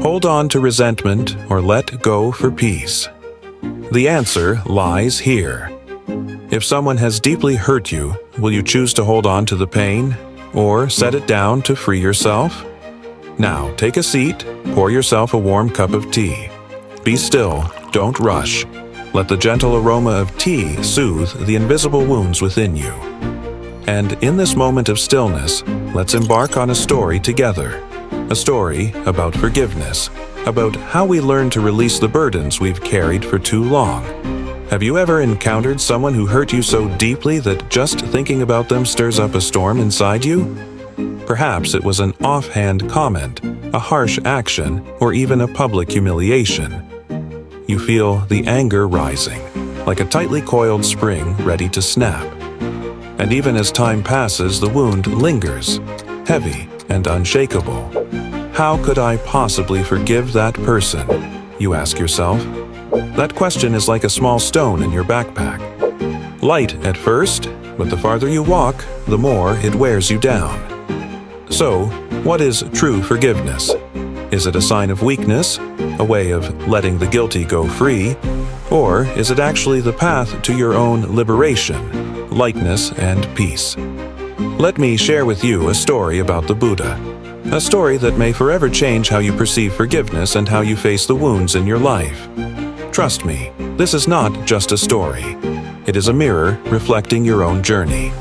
Hold on to resentment or let go for peace? The answer lies here. If someone has deeply hurt you, will you choose to hold on to the pain or set it down to free yourself? Now, take a seat, pour yourself a warm cup of tea. Be still, don't rush. Let the gentle aroma of tea soothe the invisible wounds within you. And in this moment of stillness, let's embark on a story together. A story about forgiveness, about how we learn to release the burdens we've carried for too long. Have you ever encountered someone who hurt you so deeply that just thinking about them stirs up a storm inside you? Perhaps it was an offhand comment, a harsh action, or even a public humiliation. You feel the anger rising, like a tightly coiled spring ready to snap. And even as time passes, the wound lingers, heavy and unshakable. How could I possibly forgive that person? You ask yourself. That question is like a small stone in your backpack. Light at first, but the farther you walk, the more it wears you down. So, what is true forgiveness? Is it a sign of weakness, a way of letting the guilty go free, or is it actually the path to your own liberation, lightness, and peace? Let me share with you a story about the Buddha. A story that may forever change how you perceive forgiveness and how you face the wounds in your life. Trust me, this is not just a story. It is a mirror reflecting your own journey.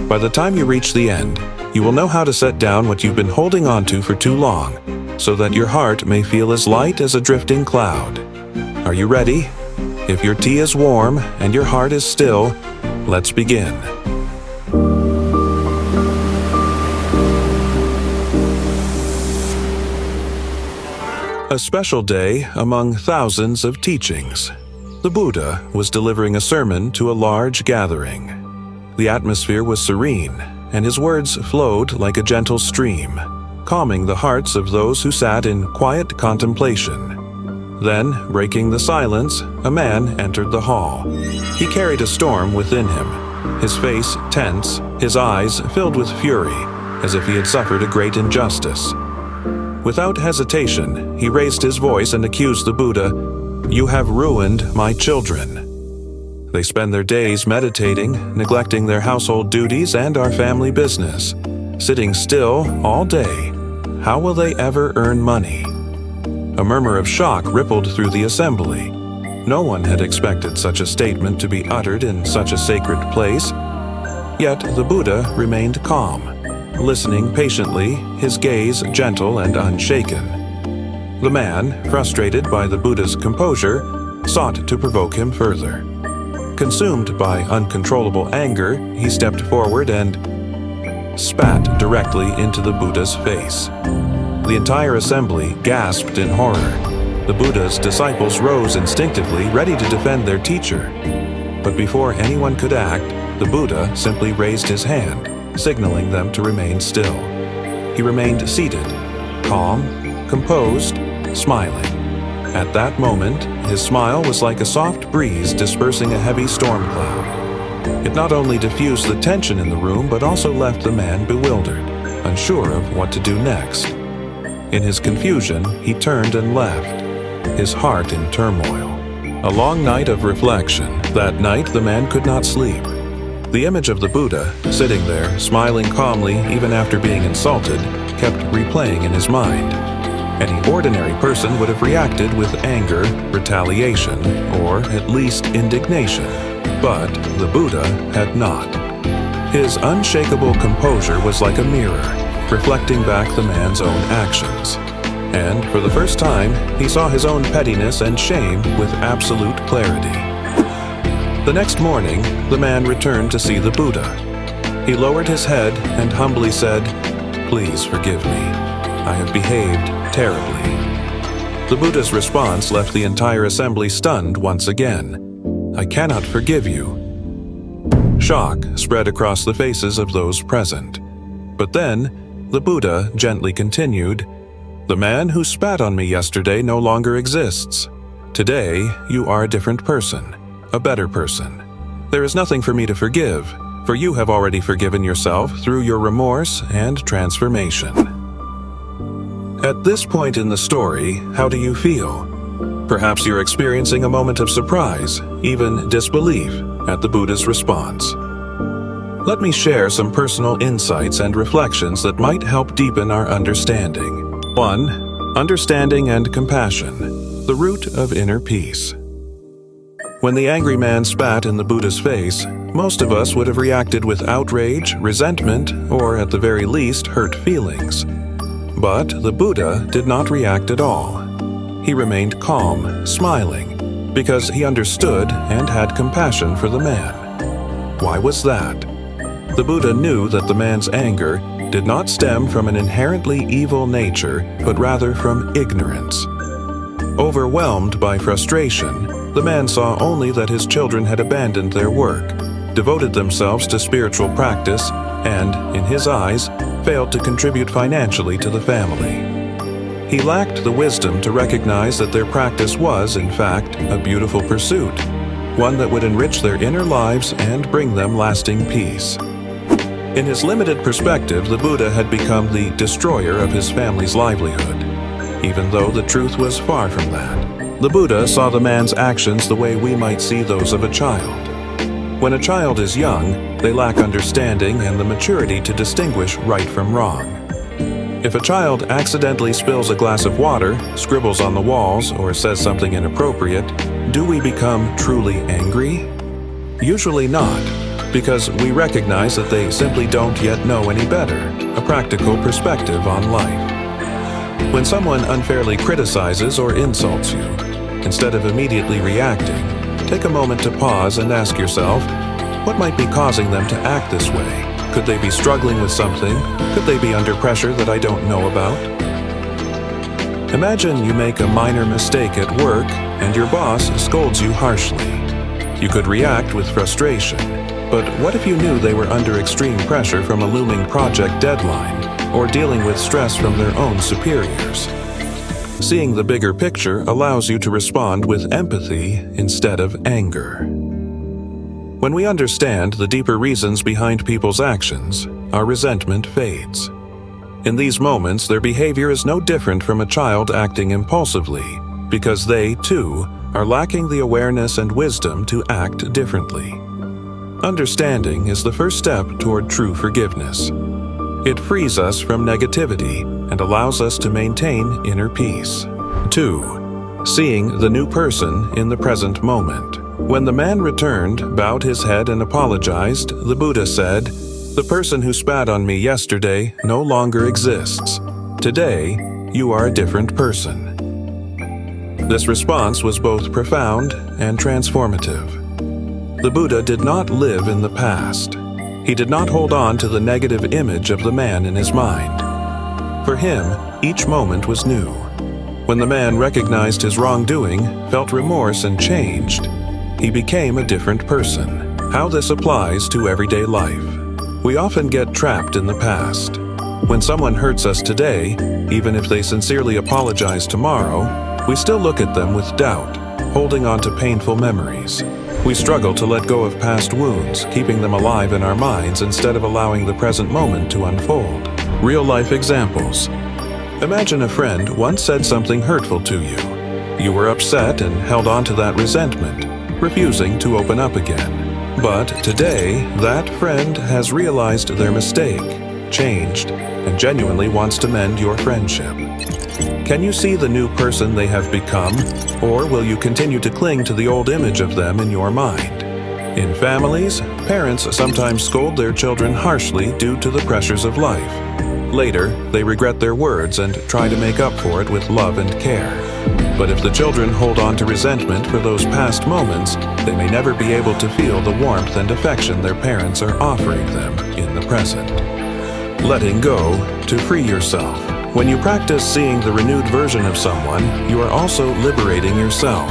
By the time you reach the end, you will know how to set down what you've been holding on to for too long, so that your heart may feel as light as a drifting cloud. Are you ready? If your tea is warm and your heart is still, let's begin. A special day among thousands of teachings. The Buddha was delivering a sermon to a large gathering. The atmosphere was serene, and his words flowed like a gentle stream, calming the hearts of those who sat in quiet contemplation. Then, breaking the silence, a man entered the hall. He carried a storm within him, his face tense, his eyes filled with fury, as if he had suffered a great injustice. Without hesitation, he raised his voice and accused the Buddha, "You have ruined my children." They spend their days meditating, neglecting their household duties and our family business, sitting still all day. How will they ever earn money? A murmur of shock rippled through the assembly. No one had expected such a statement to be uttered in such a sacred place. Yet the Buddha remained calm, listening patiently, his gaze gentle and unshaken. The man, frustrated by the Buddha's composure, sought to provoke him further. Consumed by uncontrollable anger, he stepped forward and spat directly into the Buddha's face. The entire assembly gasped in horror. The Buddha's disciples rose instinctively, ready to defend their teacher. But before anyone could act, the Buddha simply raised his hand, signaling them to remain still. He remained seated, calm, composed, smiling. At that moment, his smile was like a soft breeze dispersing a heavy storm cloud. It not only diffused the tension in the room, but also left the man bewildered, unsure of what to do next. In his confusion, he turned and left, his heart in turmoil. A long night of reflection. That night, the man could not sleep. The image of the Buddha, sitting there, smiling calmly even after being insulted, kept replaying in his mind. Any ordinary person would have reacted with anger, retaliation, or at least indignation. But the Buddha had not. His unshakable composure was like a mirror, reflecting back the man's own actions. And for the first time, he saw his own pettiness and shame with absolute clarity. The next morning, the man returned to see the Buddha. He lowered his head and humbly said, "Please forgive me. I have behaved terribly." The Buddha's response left the entire assembly stunned once again. "I cannot forgive you." Shock spread across the faces of those present. But then, the Buddha gently continued, "The man who spat on me yesterday no longer exists. Today, you are a different person, a better person. There is nothing for me to forgive, for you have already forgiven yourself through your remorse and transformation." At this point in the story, how do you feel? Perhaps you're experiencing a moment of surprise, even disbelief, at the Buddha's response. Let me share some personal insights and reflections that might help deepen our understanding. 1. Understanding and compassion, the root of inner peace. When the angry man spat in the Buddha's face, most of us would have reacted with outrage, resentment, or at the very least, hurt feelings. But the Buddha did not react at all. He remained calm, smiling, because he understood and had compassion for the man. Why was that? The Buddha knew that the man's anger did not stem from an inherently evil nature, but rather from ignorance. Overwhelmed by frustration, the man saw only that his children had abandoned their work, devoted themselves to spiritual practice, and, in his eyes, failed to contribute financially to the family. He lacked the wisdom to recognize that their practice was, in fact, a beautiful pursuit, one that would enrich their inner lives and bring them lasting peace. In his limited perspective, the Buddha had become the destroyer of his family's livelihood, even though the truth was far from that. The Buddha saw the man's actions the way we might see those of a child. When a child is young, they lack understanding and the maturity to distinguish right from wrong. If a child accidentally spills a glass of water, scribbles on the walls, or says something inappropriate, do we become truly angry? Usually not, because we recognize that they simply don't yet know any better, a practical perspective on life. When someone unfairly criticizes or insults you, instead of immediately reacting, take a moment to pause and ask yourself, what might be causing them to act this way? Could they be struggling with something? Could they be under pressure that I don't know about? Imagine you make a minor mistake at work and your boss scolds you harshly. You could react with frustration, but what if you knew they were under extreme pressure from a looming project deadline or dealing with stress from their own superiors? Seeing the bigger picture allows you to respond with empathy instead of anger. When we understand the deeper reasons behind people's actions, our resentment fades. In these moments, their behavior is no different from a child acting impulsively, because they, too, are lacking the awareness and wisdom to act differently. Understanding is the first step toward true forgiveness. It frees us from negativity and allows us to maintain inner peace. 2. Seeing the new person in the present moment. When the man returned, bowed his head and apologized, the Buddha said, "The person who spat on me yesterday no longer exists. Today, you are a different person." This response was both profound and transformative. The Buddha did not live in the past. He did not hold on to the negative image of the man in his mind. For him, each moment was new. When the man recognized his wrongdoing, felt remorse and changed, he became a different person. How this applies to everyday life. We often get trapped in the past. When someone hurts us today, even if they sincerely apologize tomorrow, we still look at them with doubt, holding on to painful memories. We struggle to let go of past wounds, keeping them alive in our minds instead of allowing the present moment to unfold. Real-life examples. Imagine a friend once said something hurtful to you. You were upset and held on to that resentment, refusing to open up again. But today, that friend has realized their mistake, changed, and genuinely wants to mend your friendship. Can you see the new person they have become, or will you continue to cling to the old image of them in your mind? In families, parents sometimes scold their children harshly due to the pressures of life. Later, they regret their words and try to make up for it with love and care. But if the children hold on to resentment for those past moments, they may never be able to feel the warmth and affection their parents are offering them in the present. Letting go to free yourself. When you practice seeing the renewed version of someone, you are also liberating yourself.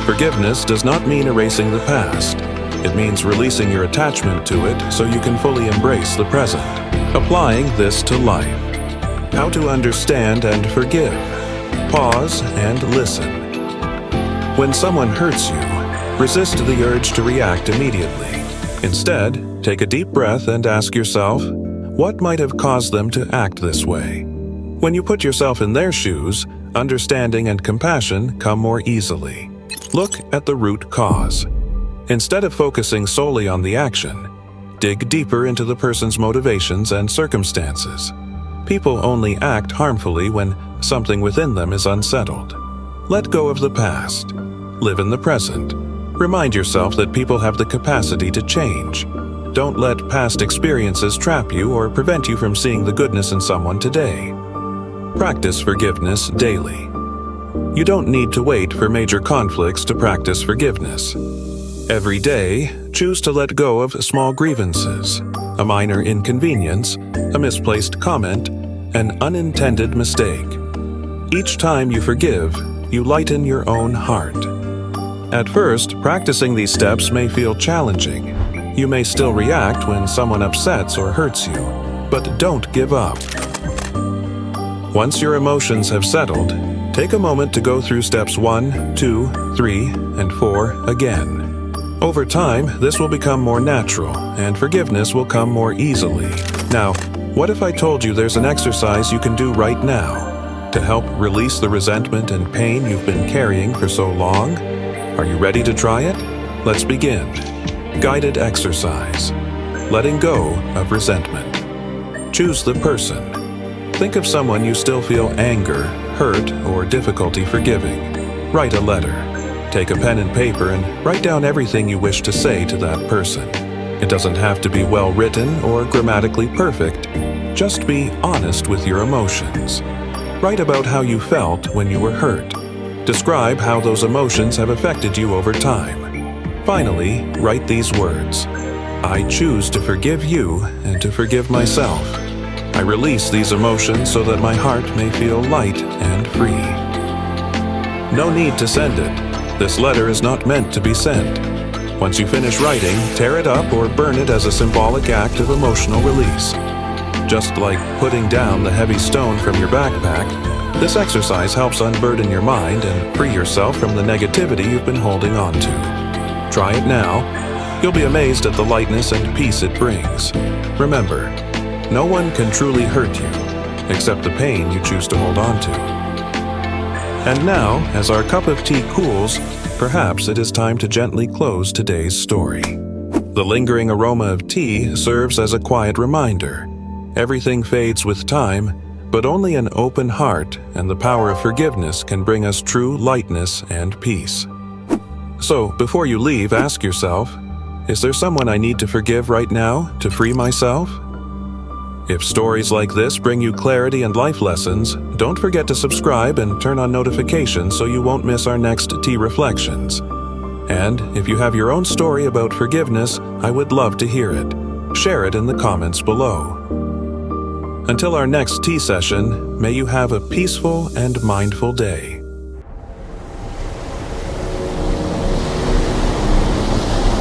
Forgiveness does not mean erasing the past. It means releasing your attachment to it so you can fully embrace the present. Applying this to life. How to understand and forgive. Pause and listen. When someone hurts you, resist the urge to react immediately. Instead, take a deep breath and ask yourself, what might have caused them to act this way? When you put yourself in their shoes, understanding and compassion come more easily. Look at the root cause. Instead of focusing solely on the action, dig deeper into the person's motivations and circumstances. People only act harmfully when something within them is unsettled. Let go of the past. Live in the present. Remind yourself that people have the capacity to change. Don't let past experiences trap you or prevent you from seeing the goodness in someone today. Practice forgiveness daily. You don't need to wait for major conflicts to practice forgiveness. Every day, choose to let go of small grievances, a minor inconvenience, a misplaced comment, an unintended mistake. Each time you forgive, you lighten your own heart. At first, practicing these steps may feel challenging. You may still react when someone upsets or hurts you, but don't give up. Once your emotions have settled, take a moment to go through steps 1, 2, 3, and 4 again. Over time, this will become more natural, and forgiveness will come more easily. Now, what if I told you there's an exercise you can do right now to help release the resentment and pain you've been carrying for so long? Are you ready to try it? Let's begin. Guided exercise. Letting go of resentment. Choose the person. Think of someone you still feel anger, hurt, or difficulty forgiving. Write a letter. Take a pen and paper and write down everything you wish to say to that person. It doesn't have to be well written or grammatically perfect. Just be honest with your emotions. Write about how you felt when you were hurt. Describe how those emotions have affected you over time. Finally, write these words. I choose to forgive you and to forgive myself. I release these emotions so that my heart may feel light and free. No need to send it. This letter is not meant to be sent. Once you finish writing, tear it up or burn it as a symbolic act of emotional release. Just like putting down the heavy stone from your backpack, this exercise helps unburden your mind and free yourself from the negativity you've been holding on to. Try it now. You'll be amazed at the lightness and peace it brings. Remember, no one can truly hurt you, except the pain you choose to hold on to. And now, as our cup of tea cools, perhaps it is time to gently close today's story. The lingering aroma of tea serves as a quiet reminder. Everything fades with time, but only an open heart and the power of forgiveness can bring us true lightness and peace. So, before you leave, ask yourself, is there someone I need to forgive right now to free myself? If stories like this bring you clarity and life lessons, don't forget to subscribe and turn on notifications so you won't miss our next Tea Reflections. And if you have your own story about forgiveness, I would love to hear it. Share it in the comments below. Until our next tea session, may you have a peaceful and mindful day.